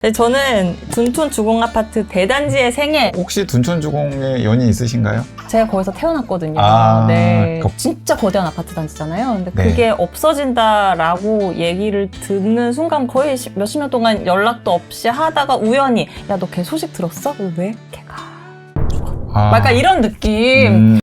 네, 저는 둔촌주공아파트 대단지의 생애. 혹시 둔촌주공에 연이 있으신가요? 제가 거기서 태어났거든요. 아, 네. 그- 진짜 거대한 아파트 단지잖아요. 근데 네. 그게 없어진다라고 얘기를 듣는 순간 거의 몇십 년 동안 연락도 없이 하다가 우연히 야, 너 걔 소식 들었어? 왜? 걔가 아, 약간 이런 느낌.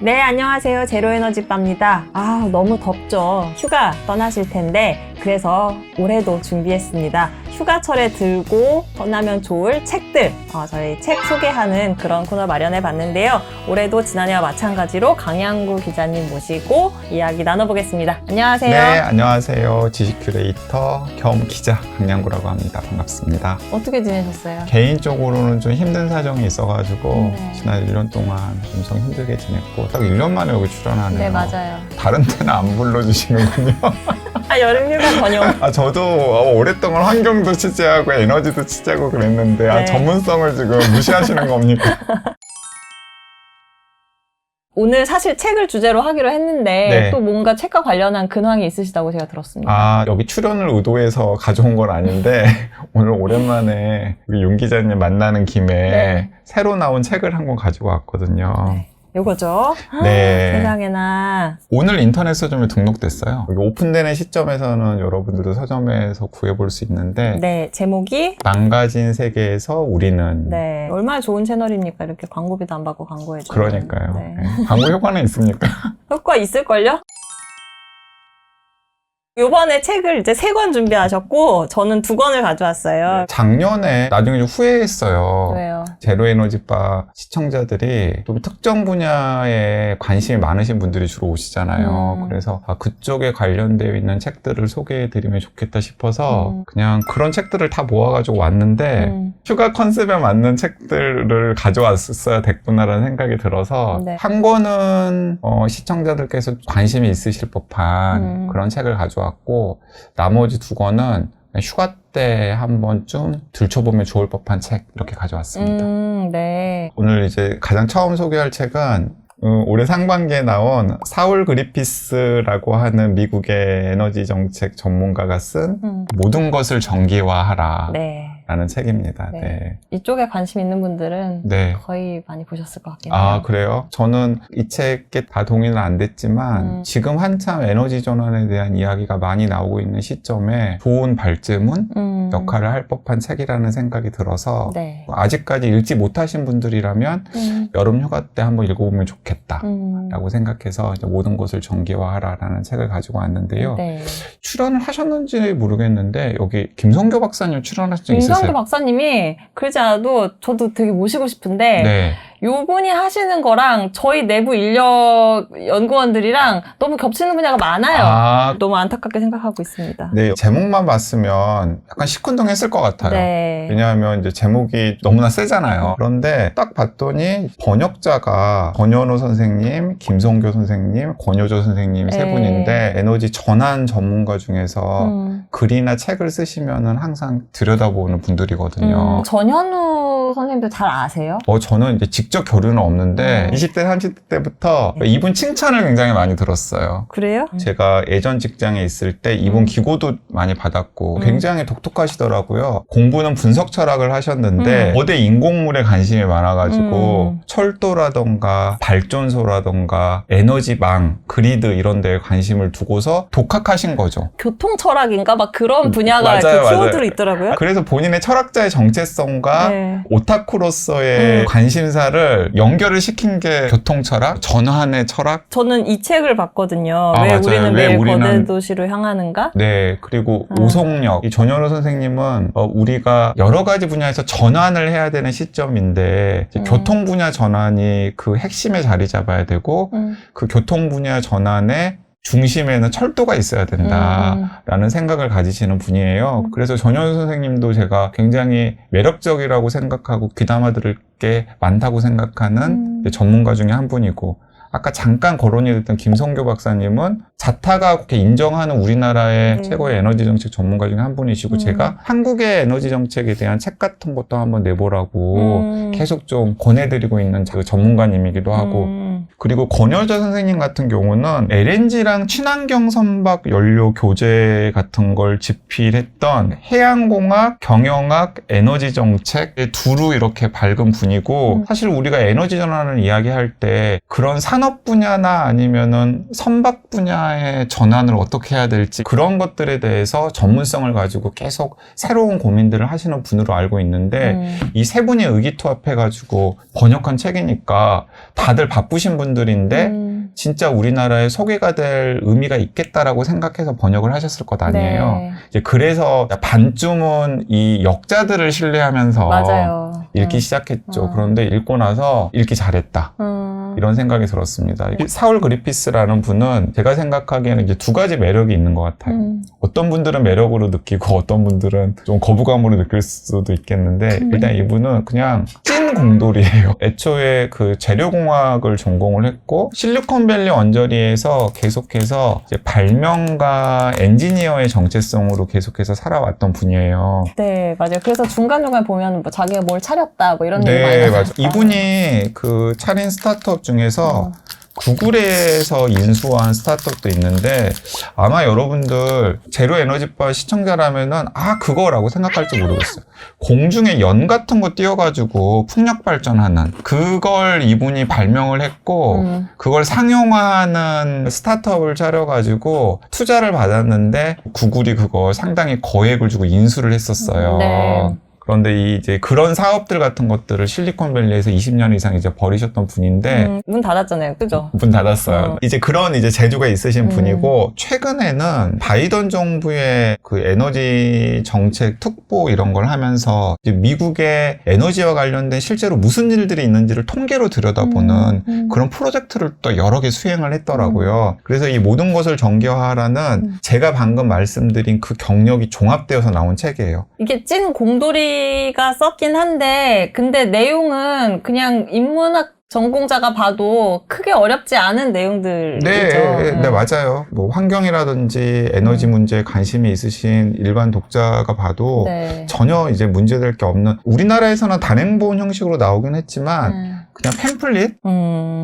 네, 안녕하세요. 제로에너지바입니다. 아, 너무 덥죠. 휴가 떠나실 텐데 그래서 올해도 준비했습니다. 휴가철에 들고 떠나면 좋을 책들, 저희 책 소개하는 그런 코너 마련해 봤는데요. 올해도 지난해와 마찬가지로 강양구 기자님 모시고 이야기 나눠보겠습니다. 안녕하세요. 네, 안녕하세요. 지식 큐레이터 겸 기자 강양구라고 합니다. 반갑습니다. 어떻게 지내셨어요? 개인적으로는 좀 힘든 사정이 있어가지고 네. 지난 1년 동안 엄청 힘들게 지냈고 딱 1년 만에 여기 출연하네요. 네, 맞아요. 다른 데는 안 불러주시는군요. 아, 여름 휴가 전용. 아, 저도 오랫동안 환경도 취재하고 에너지도 취재하고 그랬는데 네. 전문성을 지금 무시하시는 겁니까? 오늘 사실 책을 주제로 하기로 했는데 네. 또 뭔가 책과 관련한 근황이 있으시다고 제가 들었습니다. 아, 여기 출연을 의도해서 가져온 건 아닌데 오늘 오랜만에 우리 윤 기자님 만나는 김에 네. 새로 나온 책을 한 권 가지고 왔거든요. 네. 요거죠. 네. 세상에나. 오늘 인터넷 서점에 등록됐어요. 여기 오픈되는 시점에서는 여러분들도 서점에서 구해볼 수 있는데 네, 제목이 망가진 세계에서 우리는 네, 얼마나 좋은 채널입니까? 이렇게 광고비도 안 받고 광고해주는. 그러니까요. 네. 네. 광고 효과는 있습니까? 효과 있을걸요? 요번에 책을 이제 3권 준비하셨고 저는 2권을 가져왔어요. 작년에 나중에 좀 후회했어요. 왜요? 제로에너지바 시청자들이 또 특정 분야에 관심이 많으신 분들이 주로 오시잖아요. 그래서 그쪽에 관련되어 있는 책들을 소개해드리면 좋겠다 싶어서 그냥 그런 책들을 다 모아가지고 왔는데 휴가 컨셉에 맞는 책들을 가져왔어야 됐구나라는 생각이 들어서 네. 한 권은 시청자들께서 관심이 있으실 법한 그런 책을 가져왔고 나머지 2권은 휴가 때 한 번쯤 들춰보면 좋을 법한 책 이렇게 가져왔습니다. 네. 오늘 이제 가장 처음 소개할 책은 올해 상반기에 나온 사울 그리피스라고 하는 미국의 에너지 정책 전문가가 쓴 모든 것을 정기화하라 네. 라는 책입니다. 네. 네. 이쪽에 관심 있는 분들은 네. 거의 많이 보셨을 것 같긴 해요. 아, 그래요? 저는 이 책에 다 동의는 안 됐지만 지금 한참 에너지 전환에 대한 이야기가 많이 나오고 있는 시점에 좋은 발제문 역할을 할 법한 책이라는 생각이 들어서 네. 아직까지 읽지 못하신 분들이라면 여름 휴가 때 한번 읽어보면 좋겠다 라고 생각해서 이제 모든 것을 정기화하라라는 책을 가지고 왔는데요. 네. 출연을 하셨는지 모르겠는데 여기 김성교 박사님 출연하신 적 있으세요? 김성도 박사님이 그러지 않아도 저도 되게 모시고 싶은데 네. 요분이 하시는 거랑 저희 내부 인력 연구원들이랑 너무 겹치는 분야가 많아요. 아, 너무 안타깝게 생각하고 있습니다. 네, 제목만 봤으면 약간 시큰둥했을 것 같아요. 네. 왜냐하면 이제 제목이 너무나 세잖아요. 그런데 딱 봤더니 번역자가 권현우 선생님, 김성교 선생님, 권효조 선생님 세 네. 분인데 에너지 전환 전문가 중에서 글이나 책을 쓰시면은 항상 들여다보는 분들이거든요. 전현우 선생님도 잘 아세요? 저는 이제 직접 교류는 없는데 20대, 30대 때부터 이분 칭찬을 굉장히 많이 들었어요. 그래요? 제가 예전 직장에 있을 때 이분 기고도 많이 받았고 굉장히 독특하시더라고요. 공부는 분석 철학을 하셨는데 거대 인공물에 관심이 많아가지고 철도라던가 발전소라던가 에너지망, 그리드 이런 데에 관심을 두고서 독학하신 거죠. 교통 철학인가? 막 그런 분야가 맞아요, 이렇게 맞아요. 키워드로 있더라고요. 그래서 본인의 철학자의 정체성과 네. 오타쿠로서의 관심사를 연결을 시킨 게 교통철학, 전환의 철학. 저는 이 책을 봤거든요. 아, 왜 맞아요. 우리는 왜 매일 우리는- 거대 도시로 향하는가? 네, 그리고 오송력. 이 전현우 선생님은 우리가 여러 가지 분야에서 전환을 해야 되는 시점인데 이제 교통 분야 전환이 그 핵심에 자리 잡아야 되고 그 교통 분야 전환의 중심에는 철도가 있어야 된다라는 생각을 가지시는 분이에요. 그래서 전현우 선생님도 제가 굉장히 매력적이라고 생각하고 귀담아 들을 게 많다고 생각하는 전문가 중에 한 분이고, 아까 잠깐 거론이 됐던 김성교 박사님은 자타가 그렇게 인정하는 우리나라의 최고의 에너지 정책 전문가 중에 한 분이시고 제가 한국의 에너지 정책에 대한 책 같은 것도 한번 내보라고 계속 좀 권해드리고 있는 그 전문가님이기도 하고 그리고 권여자 선생님 같은 경우는 LNG랑 친환경 선박 연료 교제 같은 걸 집필했던 해양공학, 경영학, 에너지 정책 두루 이렇게 밝은 분이고 사실 우리가 에너지 전환을 이야기할 때 그런 산업 분야나 아니면은 선박 분야의 전환을 어떻게 해야 될지 그런 것들에 대해서 전문성을 가지고 계속 새로운 고민들을 하시는 분으로 알고 있는데 이 세 분이 의기투합해가지고 번역한 책이니까 다들 바쁘신 분들인데 진짜 우리나라에 소개가 될 의미가 있겠다라고 생각해서 번역을 하셨을 것 아니에요. 네. 이제 그래서 반쯤은 이 역자들을 신뢰하면서 맞아요. 읽기 시작했죠. 그런데 읽고 나서 읽기 잘했다. 이런 생각이 들었습니다. 사울 그리피스라는 분은 제가 생각하기에는 이제 두 가지 매력이 있는 것 같아요. 어떤 분들은 매력으로 느끼고 어떤 분들은 좀 거부감으로 느낄 수도 있겠는데 일단 이분은 그냥 찐 공돌이에요. 애초에 그 재료공학을 전공을 했고 실리콘밸리 언저리에서 계속해서 이제 발명가 엔지니어의 정체성으로 계속해서 살아왔던 분이에요. 네, 맞아요. 그래서 중간중간 보면 뭐 자기가 뭘 차렸다 뭐 이런 얘기 많이 네, 나와요. 맞아요. 이분이 그 차린 스타트업 중에서 구글에서 인수한 스타트업도 있는데 아마 여러분들 제로 에너지바 시청자라면은 그거라고 생각할지 모르겠어요. 공중에 연 같은 거 띄워가지고 풍력 발전하는 그걸 이분이 발명을 했고 그걸 상용화하는 스타트업을 차려가지고 투자를 받았는데 구글이 그거 상당히 거액을 주고 인수를 했었어요. 네. 그런데 이제 그런 사업들 같은 것들을 실리콘밸리에서 20년 이상 이제 벌이셨던 분인데 문 닫았잖아요, 그죠? 문 닫았어요. 이제 그런 이제 재주가 있으신 분이고 최근에는 바이든 정부의 그 에너지 정책 특보 이런 걸 하면서 이제 미국의 에너지와 관련된 실제로 무슨 일들이 있는지를 통계로 들여다보는 그런 프로젝트를 또 여러 개 수행을 했더라고요. 그래서 이 모든 것을 정교화하라는 제가 방금 말씀드린 그 경력이 종합되어서 나온 책이에요. 이게 찐 공돌이가 썼긴 한데 근데 내용은 그냥 인문학 전공자가 봐도 크게 어렵지 않은 내용들이죠. 네, 맞아요. 뭐 환경이라든지 에너지 문제에 관심이 있으신 일반 독자가 봐도 네. 전혀 이제 문제될 게 없는 우리나라에서는 단행본 형식으로 나오긴 했지만 그냥 팸플릿?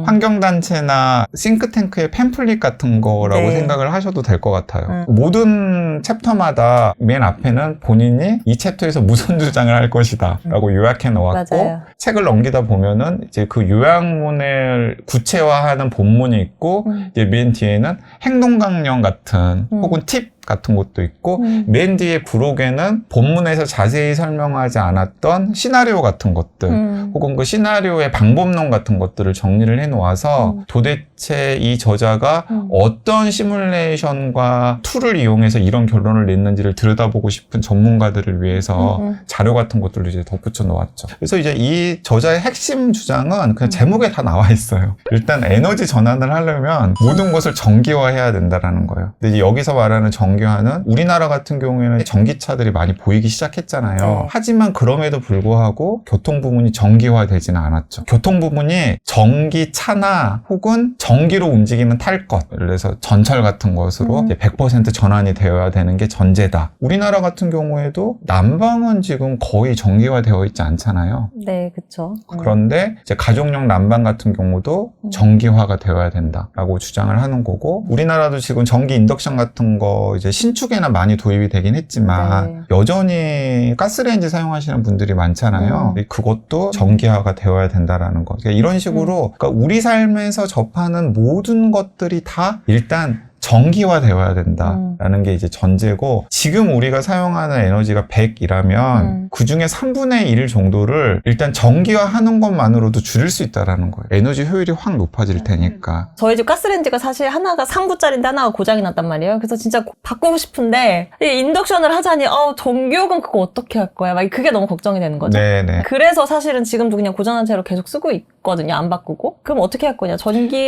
환경단체나 싱크탱크의 팸플릿 같은 거라고 네. 생각을 하셔도 될 것 같아요. 모든 챕터마다 맨 앞에는 본인이 이 챕터에서 무슨 주장을 할 것이다 라고 요약해 놓았고 맞아요. 책을 넘기다 보면은 이제 그 요약문을 구체화하는 본문이 있고 이제 맨 뒤에는 행동강령 같은 혹은 팁 같은 것도 있고 맨 뒤에 부록에는 본문에서 자세히 설명하지 않았던 시나리오 같은 것들 혹은 그 시나리오의 방법론 같은 것들을 정리를 해놓아서 도대체 이 저자가 어떤 시뮬레이션과 툴을 이용해서 이런 결론을 냈는지를 들여다보고 싶은 전문가들을 위해서 자료 같은 것들을 이제 덧붙여 놓았죠. 그래서 이제 이 저자의 핵심 주장은 그냥 제목에 다 나와 있어요. 일단 에너지 전환을 하려면 모든 것을 전기화해야 된다라는 거예요. 근데 이제 여기서 말하는 전기화는 우리나라 같은 경우에는 전기차들이 많이 보이기 시작했잖아요. 네. 하지만 그럼에도 불구하고 교통 부문이 전기화되지는 않았죠. 교통 부문이 전기차나 혹은 전기로 움직이는 탈 것, 예를 들어서 전철 같은 것으로 이제 100% 전환이 되어야 되는 게 전제다. 우리나라 같은 경우에도 난방은 지금 거의 전기화되어 있지 않잖아요. 네, 그쵸. 그런데 이제 가족용 난방 같은 경우도 전기화가 되어야 된다라고 주장을 하는 거고 우리나라도 지금 전기 인덕션 같은 거 이제 신축에는 많이 도입이 되긴 했지만 네. 여전히 가스레인지 사용하시는 분들이 많잖아요. 그것도 전기화가 되어야 된다라는 거. 그러니까 이런 식으로 그러니까 우리 삶에서 접하는 모든 것들이 다 일단 전기화 되어야 된다라는 게 이제 전제고 지금 우리가 사용하는 에너지가 100이라면 그중에 3분의 1 정도를 일단 전기화하는 것만으로도 줄일 수 있다라는 거예요. 에너지 효율이 확 높아질 테니까. 저희 집 가스레인지가 사실 하나가 3구짜리인데 하나가 고장이 났단 말이에요. 그래서 진짜 바꾸고 싶은데 이 인덕션을 하자니 전기요금 그거 어떻게 할 거야? 막 그게 너무 걱정이 되는 거죠. 네네. 그래서 사실은 지금도 그냥 고장난 채로 계속 쓰고 있거든요. 안 바꾸고. 그럼 어떻게 할 거냐?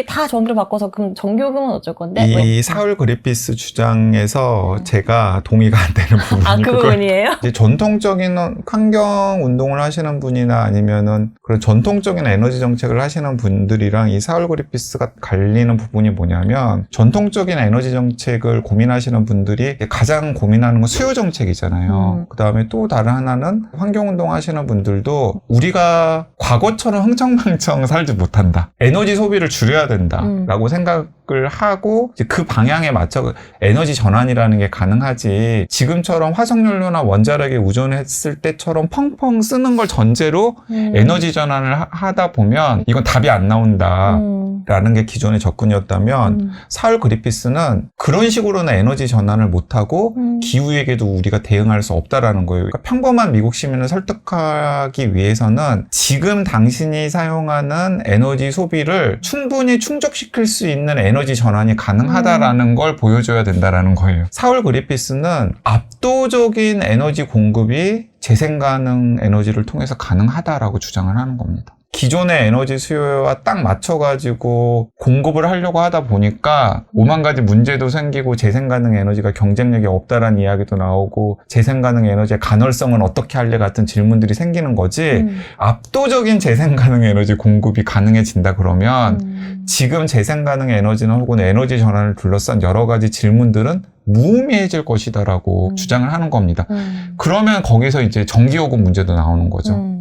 다 전기로 바꿔서 그럼 전기요금은 어쩔 건데? 이 사울 그리피스 주장에서 제가 동의가 안 되는 부분이 그 부분이에요? 이제 전통적인 환경 운동을 하시는 분이나 아니면은 그런 전통적인 에너지 정책을 하시는 분들이랑 이 사울 그리피스가 갈리는 부분이 뭐냐면, 전통적인 에너지 정책을 고민하시는 분들이 가장 고민하는 건 수요 정책이잖아요. 그 다음에 또 다른 하나는 환경 운동 하시는 분들도 우리가 과거처럼 흥청망청 살지 못한다, 에너지 소비를 줄여야 된다라고 생각을 하고 이제 그 방향에 맞춰 에너지 전환이라는 게 가능하지, 지금처럼 화석연료나 원자력에 의존했을 때처럼 펑펑 쓰는 걸 전제로 에너지 전환을 하다 보면 이건 답이 안 나온다라는 게 기존의 접근이었다면, 사울 그리피스는 그런 식으로는 에너지 전환을 못하고 기후위기에도 우리가 대응할 수 없다라는 거예요. 그러니까 평범한 미국 시민을 설득하기 위해서는 지금 당신이 사용하는 에너지 소비를 충분히 충족시킬 수 있는 에너지 전환이 가능하다라는 걸 보여줘야 된다라는 거예요. 사울 그리피스는 압도적인 에너지 공급이 재생 가능 에너지를 통해서 가능하다라고 주장을 하는 겁니다. 기존의 에너지 수요와 딱 맞춰가지고 공급을 하려고 하다 보니까 오만 가지 문제도 생기고 재생 가능 에너지가 경쟁력이 없다라는 이야기도 나오고 재생 가능 에너지의 간헐성은 어떻게 할래 같은 질문들이 생기는 거지, 압도적인 재생 가능 에너지 공급이 가능해진다 그러면 지금 재생 가능 에너지나 혹은 에너지 전환을 둘러싼 여러 가지 질문들은 무의미해질 것이다라고 주장을 하는 겁니다. 그러면 거기서 이제 전기요금 문제도 나오는 거죠.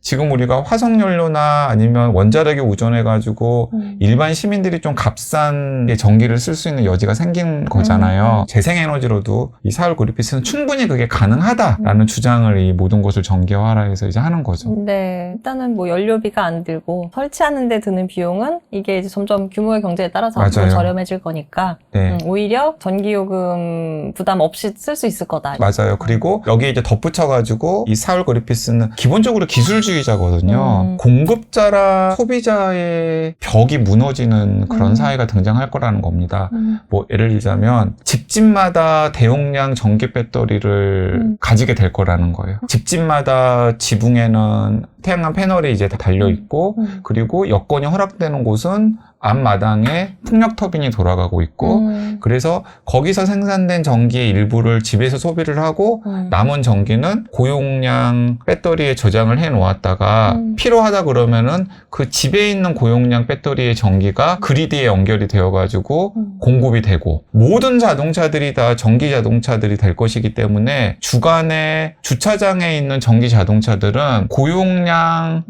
지금 우리가 화석연료나 아니면 원자력에 의존해가지고 일반 시민들이 좀 값싼 전기를 쓸 수 있는 여지가 생긴 거잖아요. 재생에너지로도 이 사울 그리피스는 충분히 그게 가능하다라는 주장을 이 모든 것을 전기화해서 이제 하는 거죠. 네, 일단은 뭐 연료비가 안 들고 설치하는 데 드는 비용은 이게 이제 점점 규모의 경제에 따라서 앞으로 저렴해질 거니까 네. 오히려 전기요금 부담 없이 쓸 수 있을 거다. 맞아요. 그리고 여기에 이제 덧붙여가지고 이 사울 그리피스는 기본적으로 기술주의자거든요. 공급자랑 소비자의 벽이 무너지는 그런 사회가 등장할 거라는 겁니다. 뭐 예를 들자면 집집마다 대용량 전기 배터리를 가지게 될 거라는 거예요. 집집마다 지붕에는 태양광 패널이 이제 다 달려 있고, 그리고 여건이 허락되는 곳은 앞마당에 풍력 터빈이 돌아가고 있고, 그래서 거기서 생산된 전기의 일부를 집에서 소비를 하고 남은 전기는 고용량 배터리에 저장을 해 놓았다가 필요하다 그러면은 그 집에 있는 고용량 배터리의 전기가 그리드에 연결이 되어 가지고 공급이 되고, 모든 자동차들이 다 전기 자동차들이 될 것이기 때문에 주간에 주차장에 있는 전기 자동차들은 고용량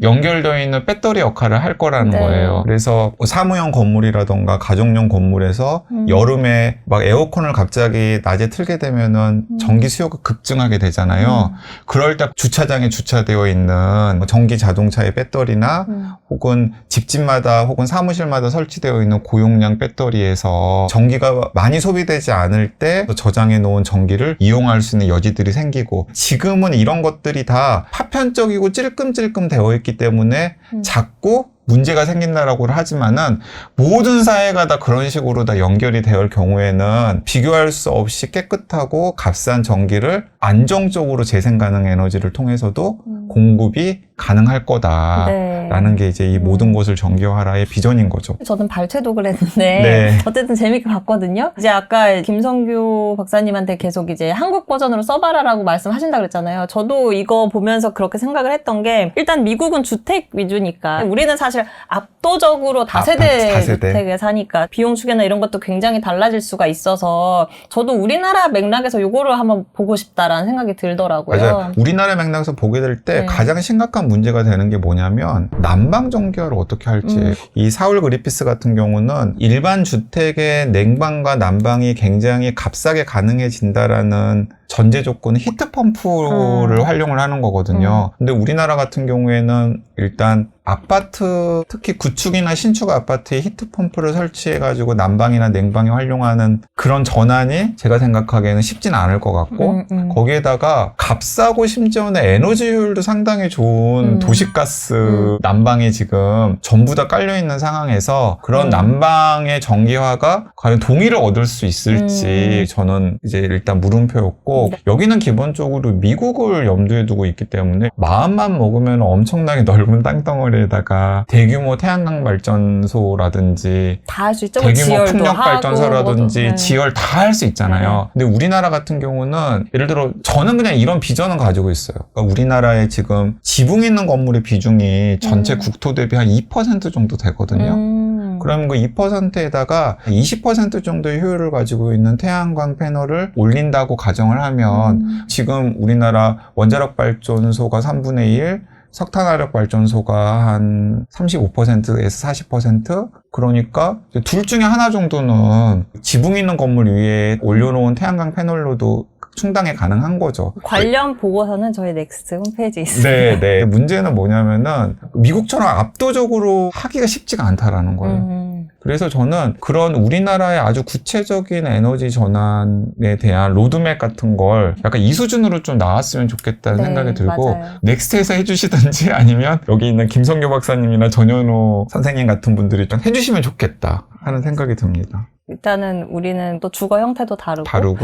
연결되어 있는 배터리 역할을 할 거라는 거예요. 그래서 사무용 건물이라던가 가정용 건물에서 여름에 막 에어컨을 갑자기 낮에 틀게 되면은 전기 수요가 급증하게 되잖아요. 그럴 때 주차장에 주차되어 있는 전기 자동차의 배터리나 혹은 집집마다 혹은 사무실마다 설치되어 있는 고용량 배터리에서 전기가 많이 소비되지 않을 때 저장해 놓은 전기를 이용할 수 있는 여지들이 생기고, 지금은 이런 것들이 다 파편적이고 찔끔찔끔 되어 있기 때문에 자꾸 문제가 생긴다라고 하지만은 모든 사회가 다 그런 식으로 다 연결이 될 경우에는 비교할 수 없이 깨끗하고 값싼 전기를 안정적으로 재생 가능 에너지를 통해서도 공급이 가능할 거다라는 게 이제 이 모든 것을 전기화라의 비전인 거죠. 저는 발췌독을 했는데 어쨌든 재밌게 봤거든요. 이제 아까 김성규 박사님한테 계속 이제 한국 버전으로 써봐라라고 말씀하신다 그랬잖아요. 저도 이거 보면서 그렇게 생각을 했던 게, 일단 미국은 주택 위주니까 우리는 사실 압도적으로 다세대 주택에 사니까 비용 추계나 이런 것도 굉장히 달라질 수가 있어서 저도 우리나라 맥락에서 요거를 한번 보고 싶다라는 생각이 들더라고요. 맞아요. 우리나라 맥락에서 보게 될 때 가장 심각한 문제가 되는 게 뭐냐면 난방 전기화를 어떻게 할지. 이 사울 그리피스 같은 경우는 일반 주택의 냉방과 난방이 굉장히 값싸게 가능해진다라는 전제 조건은 히트펌프를 활용을 하는 거거든요. 근데 우리나라 같은 경우에는 일단 아파트, 특히 구축이나 신축 아파트에 히트펌프를 설치해가지고 난방이나 냉방에 활용하는 그런 전환이 제가 생각하기에는 쉽진 않을 것 같고, 거기에다가 값싸고 심지어는 에너지 효율도 상당히 좋은 도시가스 난방이 지금 전부 다 깔려있는 상황에서 그런 난방의 전기화가 과연 동의를 얻을 수 있을지 저는 이제 일단 물음표였고, 있고 여기는 기본적으로 미국을 염두에 두고 있기 때문에 마음만 먹으면 엄청나게 넓은 땅덩어리에다가 대규모 태양광 발전소라든지 다 할 수 있죠. 대규모 지열도 풍력 발전소라든지 하고, 네. 지열 다 할 수 있잖아요. 근데 우리나라 같은 경우는 예를 들어 저는 그냥 이런 비전은 가지고 있어요. 그러니까 우리나라에 지금 지붕 있는 건물의 비중이 전체 국토 대비 한 2% 정도 되거든요. 그러면 그 2%에다가 20% 정도의 효율을 가지고 있는 태양광 패널을 올린다고 가정을 하면 지금 우리나라 원자력 발전소가 3분의 1, 석탄화력 발전소가 한 35%에서 40%? 그러니까 둘 중에 하나 정도는 지붕 있는 건물 위에 올려놓은 태양광 패널로도 충당이 가능한 거죠. 관련 보고서는 저희 넥스트 홈페이지에 있습니다. 네. 문제는 뭐냐면은 미국처럼 압도적으로 하기가 쉽지가 않다라는 거예요. 그래서 저는 그런 우리나라의 아주 구체적인 에너지 전환에 대한 로드맵 같은 걸 약간 이 수준으로 좀 나왔으면 좋겠다는 네, 생각이 들고 맞아요. 넥스트에서 해주시든지 아니면 여기 있는 김성규 박사님이나 전현우 선생님 같은 분들이 좀 해주시면 좋겠다 하는 생각이 듭니다. 일단은 우리는 또 주거 형태도 다르고.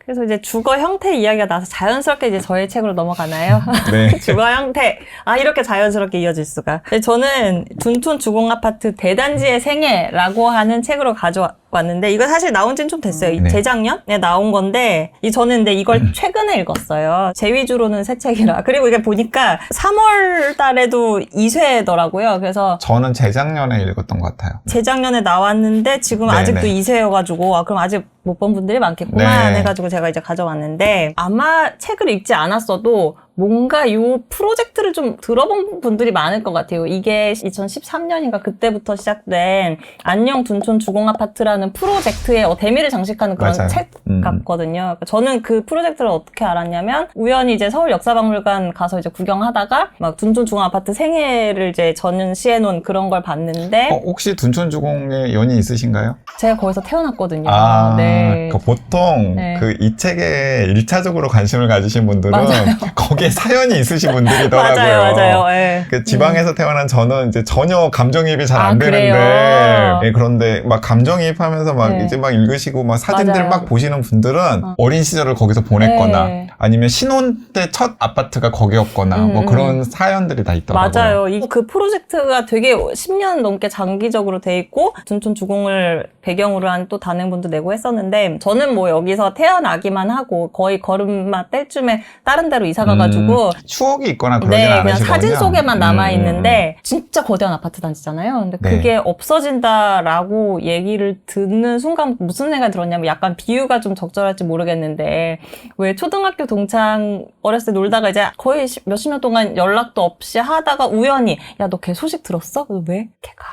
그래서 이제 주거 형태 이야기가 나서 자연스럽게 이제 저의 책으로 넘어가나요? 네. 주거 형태. 이렇게 자연스럽게 이어질 수가. 저는 둔촌 주공아파트 대단지의 생애라고 하는 책으로 가져왔는데, 이거 사실 나온 지는 좀 됐어요. 네. 재작년에 나온 건데, 저는 근데 이걸 최근에 읽었어요. 제 위주로는 새 책이라. 그리고 이게 보니까 3월 달에도 2쇄더라고요. 그래서 저는 재작년에 읽었던 것 같아요. 재작년에 나왔는데 지금 네네. 아직도 2쇄여가지고 그럼 아직 못 본 분들이 많겠구만 네. 해가지고 제가 이제 가져왔는데, 아마 책을 읽지 않았어도 뭔가 이 프로젝트를 좀 들어본 분들이 많을 것 같아요. 이게 2013년인가 그때부터 시작된 안녕 둔촌 주공아파트라는 프로젝트의 대미를 장식하는 그런 맞아요. 책 같거든요. 그러니까 저는 그 프로젝트를 어떻게 알았냐면, 우연히 이제 서울 역사박물관 가서 이제 구경하다가 막 둔촌 주공아파트 생애를 이제 전시해 놓은 그런 걸 봤는데, 혹시 둔촌주공에 연이 있으신가요? 제가 거기서 태어났거든요. 네. 보통 네. 이 책에 1차적으로 관심을 가지신 분들은 맞아요. 거기에 사연이 있으신 분들이더라고요. 맞아요. 예. 그 지방에서 태어난 저는 이제 전혀 감정이입이 잘 안 되는데, 그래요? 예, 그런데 막 감정이입하면서 막 네. 이제 막 읽으시고 막 사진들 맞아요. 막 보시는 분들은 어린 시절을 거기서 보냈거나 네. 아니면 신혼 때 첫 아파트가 거기였거나 뭐 그런 사연들이 다 있더라고요. 맞아요. 그 프로젝트가 되게 10년 넘게 장기적으로 돼 있고, 둔촌 주공을 배경으로 한 또 단행본도 내고 했었는데, 저는 뭐 여기서 태어나기만 하고 거의 걸음마 뗄쯤에 다른 데로 이사 가가지고 추억이 있거나 그러진 그냥 않으시거든요. 사진 속에만 남아있는데, 진짜 거대한 아파트 단지잖아요. 근데 네. 그게 없어진다라고 얘기를 듣는 순간 무슨 생각이 들었냐면, 약간 비유가 좀 적절할지 모르겠는데, 왜 초등학교 동창 어렸을 때 놀다가 이제 거의 몇십 년 동안 연락도 없이 하다가 우연히, 야, 너 걔 소식 들었어? 그래서 왜? 걔가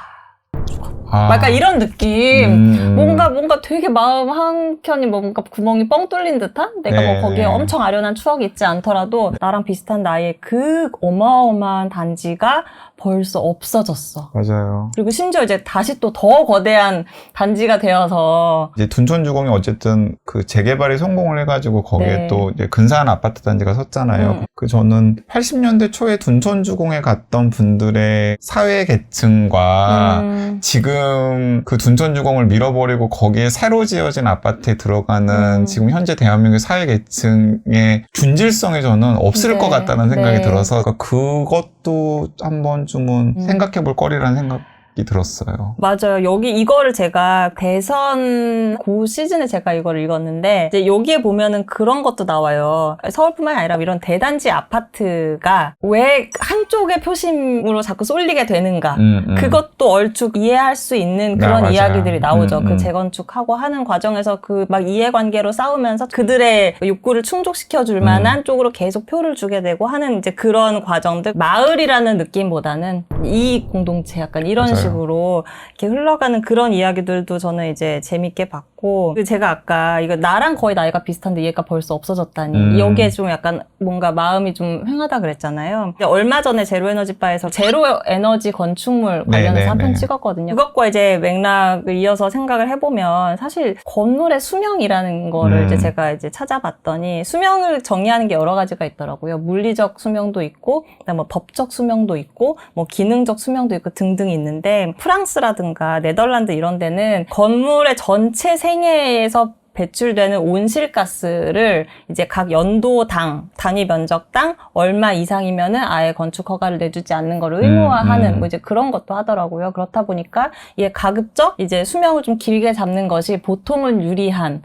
약간 이런 느낌. 뭔가 되게 마음 한켠이 뭔가 구멍이 뻥 뚫린 듯한? 내가 네. 뭐 거기에 엄청 아련한 추억이 있지 않더라도 나랑 비슷한 나이에 그 어마어마한 단지가 벌써 없어졌어. 맞아요. 그리고 심지어 이제 다시 또 더 거대한 단지가 되어서, 이제 둔촌주공이 어쨌든 그 재개발이 성공을 해가지고 거기에 네. 또 이제 근사한 아파트 단지가 섰잖아요. 그 저는 80년대 초에 둔촌주공에 갔던 분들의 사회 계층과 지금 그 둔촌주공을 밀어버리고 거기에 새로 지어진 아파트에 들어가는 지금 현재 대한민국 사회 계층의 균질성이 저는 없을 네. 것 같다는 생각이 네. 들어서 그것도 한 번쯤은 생각해 볼 거리라는 생각이 들었어요. 맞아요. 이거를 제가 대선 고 시즌에 제가 이걸 읽었는데, 이제 여기에 보면은 그런 것도 나와요. 서울뿐만이 아니라 이런 대단지 아파트가 왜 한쪽의 표심으로 자꾸 쏠리게 되는가. 그것도 얼추 이해할 수 있는 그런 맞아요. 이야기들이 나오죠. 그 재건축하고 하는 과정에서 그 막 이해관계로 싸우면서 그들의 욕구를 충족시켜줄 만한 쪽으로 계속 표를 주게 되고 하는 이제 그런 과정들. 마을이라는 느낌보다는 이 공동체 약간 이런 맞아요. 식으로 이렇게 흘러가는 그런 이야기들도 저는 이제 재밌게 봤고, 제가 아까 이거 나랑 거의 나이가 비슷한데 얘가 벌써 없어졌다니, 여기에 좀 약간 뭔가 마음이 좀 횡하다 그랬잖아요. 근데 얼마 전에 제로에너지바에서 제로에너지 건축물 관련해서 한 편 찍었거든요. 그것과 이제 맥락을 이어서 생각을 해보면, 사실 건물의 수명이라는 거를 이제 제가 이제 찾아봤더니, 수명을 정의하는 게 여러 가지가 있더라고요. 물리적 수명도 있고, 그다음에 뭐 법적 수명도 있고, 뭐 기능적 수명도 있고 등등이 있는데, 프랑스라든가 네덜란드 이런 데는 건물의 전체 생애에서 배출되는 온실가스를 이제 각 연도당, 단위 면적당 얼마 이상이면은 아예 건축 허가를 내주지 않는 거를 의무화하는 뭐 이제 그런 것도 하더라고요. 그렇다 보니까 이게 가급적 이제 수명을 좀 길게 잡는 것이 보통은 유리한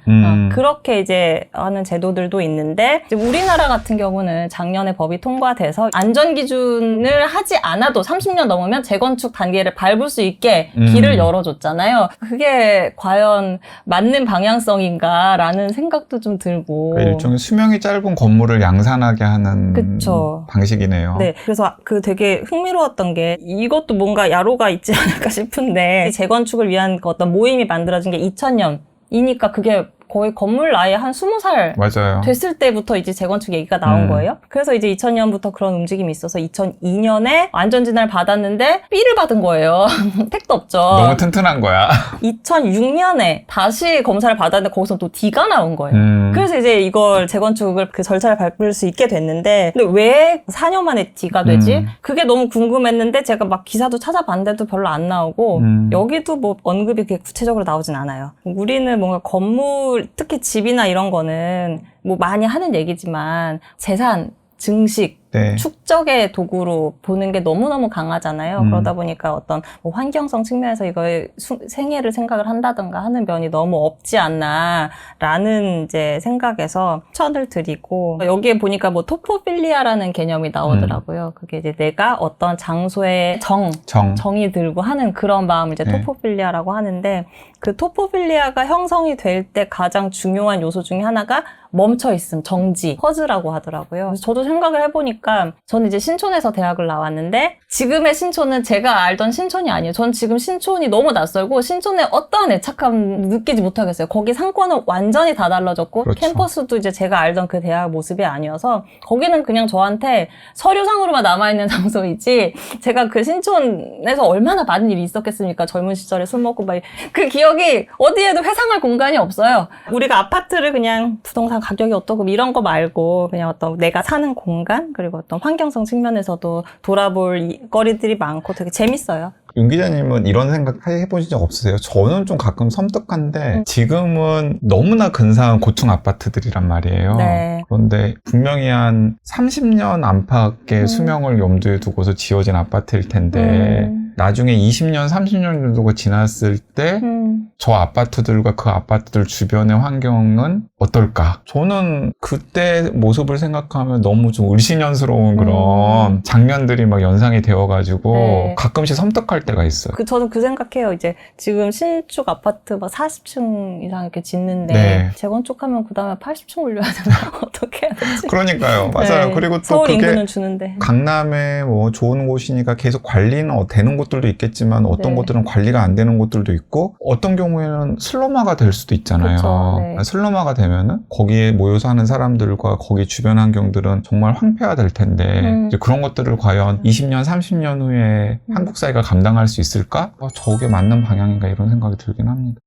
그렇게 이제 하는 제도들도 있는데 이제 우리나라 같은 경우는 작년에 법이 통과돼서 안전 기준을 하지 않아도 30년 넘으면 재건축 단계를 밟을 수 있게 길을 열어줬잖아요. 그게 과연 맞는 방향성인가라는 생각도 좀 들고. 그러니까 일종의 수명이 짧은 건물을 양산하게 하는 그쵸. 방식이네요. 네, 그래서 그 되게 흥미로웠던 게 이것도 뭔가 야로가 있지 않을까 싶은데 재건축을 위한 그 어떤 모임이 만들어진 게 2000년이니까 그게 거의 건물 나이 한 20살 맞아요. 됐을 때부터 이제 재건축 얘기가 나온 거예요. 그래서 이제 2000년부터 그런 움직임이 있어서 2002년에 안전진단을 받았는데 B를 받은 거예요. 택도 없죠. 너무 튼튼한 거야. 2006년에 다시 검사를 받았는데 거기서 또 D가 나온 거예요. 그래서 이제 이걸 재건축을 그 절차를 밟을 수 있게 됐는데 근데 왜 4년 만에 D가 되지? 그게 너무 궁금했는데 제가 막 기사도 찾아봤는데도 별로 안 나오고 여기도 뭐 언급이 그렇게 구체적으로 나오진 않아요. 우리는 뭔가 건물 특히 집이나 이런 거는 뭐 많이 하는 얘기지만 재산, 증식, 네. 축적의 도구로 보는 게 너무너무 강하잖아요. 그러다 보니까 어떤 뭐 환경성 측면에서 이거의 생애를 생각을 한다던가 하는 면이 너무 없지 않나라는 이제 생각에서 추천을 드리고 여기에 보니까 뭐 토포필리아라는 개념이 나오더라고요. 그게 이제 내가 어떤 장소에 정이 들고 하는 그런 마음을 이제 네. 토포필리아라고 하는데 그 토포필리아가 형성이 될 때 가장 중요한 요소 중에 하나가 멈춰있음, 정지, 퍼즈라고 하더라고요. 그래서 저도 생각을 해보니까 저는 이제 신촌에서 대학을 나왔는데 지금의 신촌은 제가 알던 신촌이 아니에요. 전 지금 신촌이 너무 낯설고 신촌에 어떠한 애착감 느끼지 못하겠어요. 거기 상권은 완전히 다 달라졌고 그렇죠. 캠퍼스도 이제 제가 알던 그 대학 모습이 아니어서 거기는 그냥 저한테 서류상으로만 남아있는 장소이지 제가 그 신촌에서 얼마나 많은 일이 있었겠습니까? 젊은 시절에 술 먹고 막 그 기억이 어디에도 회상할 공간이 없어요. 우리가 아파트를 그냥 부동산 가격이 어떻고 이런 거 말고 그냥 어떤 내가 사는 공간 그리고 어떤 환경성 측면에서도 돌아볼 거리들이 많고 되게 재밌어요. 윤 기자님은 이런 생각 해보신 적 없으세요? 저는 좀 가끔 섬뜩한데 지금은 너무나 근사한 고층 아파트들이란 말이에요. 네. 그런데 분명히 한 30년 안팎의 수명을 염두에 두고서 지어진 아파트일 텐데 나중에 20년, 30년 정도가 지났을 때 저 아파트들과 그 아파트들 주변의 환경은 어떨까? 저는 그때 모습을 생각하면 너무 좀 을씨년스러운 그런 장면들이 막 연상이 되어가지고 네. 가끔씩 섬뜩할 때가 있어요. 저는 그 생각해요. 이제 지금 신축 아파트 막 40층 이상 이렇게 짓는데 네. 재건축하면 그 다음에 80층 올려야 되나? 어떻게 해야 되지? 그러니까요. 맞아요. 네. 그리고 또 서울 그게 인구는 주는데. 강남에 뭐 좋은 곳이니까 계속 관리는 되는 곳들도 있겠지만 어떤 네. 곳들은 관리가 안 되는 곳들도 있고 어떤 경우에는 슬럼화가 될 수도 있잖아요. 그렇죠. 네. 슬럼화가 되면은 거기에 모여 사는 사람들과 거기 주변 환경들은 정말 황폐화 될 텐데 이제 그런 것들을 과연 20년, 30년 후에 한국 사회가 감당할 수 있을까? 저게 맞는 방향인가 이런 생각이 들긴 합니다.